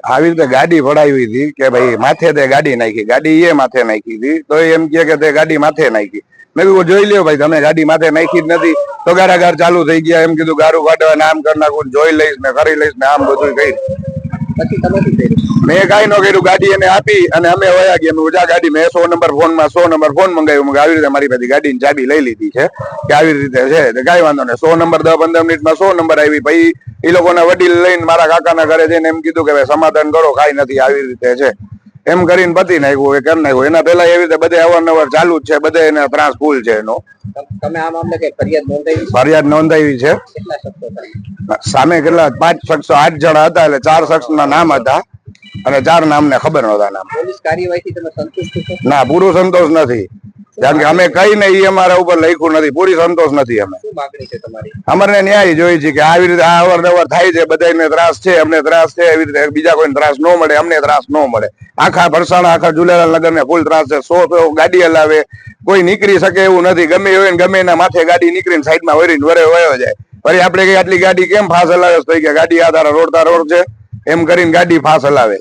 આવી રીતે ગાડી ભરાવી હતી કે ભાઈ માથે તે ગાડી નાખી, ગાડી એ માથે નાખી હતી તો એમ કે તે ગાડી માથે નાખી. મેં કીધું જોઈ લ્યો ભાઈ, તમે ગાડી માથે નાખી જ નથી તો ગારાગાર ચાલુ થઈ ગયા. એમ કીધું ગારું કાઢવા આમ કરી નાખું, જોઈ લઈશ ને કરી લઈશ ને આમ બધું કહી. મેં કઈ ન કર્યું, ગાડી એને આપી અને અમે વયા ગયા. ગાડી મેં 100 નંબર ફોન મંગાવ્યું. આવી રીતે મારી પાસે ગાડીની ચાબી લઈ લીધી છે કે આવી રીતે છે, કઈ વાંધો નહીં. 100 નંબર 10-15 મિનિટમાં 100 નંબર આવી. પછી એ લોકોના વડીલ લઈને મારા કાકાના ઘરે જઈને એમ કીધું કે સમાધાન કરો, કઈ નથી આવી રીતે છે એમ કરીને પતી નાખ્યું, એ કરી નાખ્યું. એના પેલા એવી રીતે બધે અવારનવાર ચાલુ જ છે, બધે એને ત્રાસ ફૂલ છે એનો. ફરિયાદ નોંધાવી છે. સામે કેટલા 5 શખ્સો 8 જણા હતા, એટલે 4 શખ્સના નામ હતા અને 4 નામને ખબર નહોતા નામ. પોલીસ કાર્યવાહીથી તમે સંતુષ્ટ છો? ના, પૂરો સંતોષ નથી. કારણ કે અમે કઈ ને એ અમારા ઉપર લખ્યું નથી, પૂરી સંતોષ નથી. અમે શું માંગણી છે તમારી? અમારે ન્યાય જોઈએ છે કે આવી રીતે અવારનવાર થાય છે, બધાને ત્રાસ છે, અમને ત્રાસ છે. એવી રીતે બીજા કોઈને ત્રાસ ન મળે, અમને ત્રાસ ન મળે. આખા ભરસાણા આખા ઝૂલેલાલ નગર ને ફૂલ ત્રાસ છે. 100 ગાડી હલાવે, કોઈ નીકળી શકે એવું નથી. ગમે હોય ને ગમે એના માથે ગાડી નીકળીને સાઈડમાં વરીને વયો જાય. ફરી આપણે કઈ આટલી ગાડી કેમ ફાસ હલાવે તો કે ગાડી આ તારા રોડ છે એમ કરીને ગાડી ફાસ હલાવે.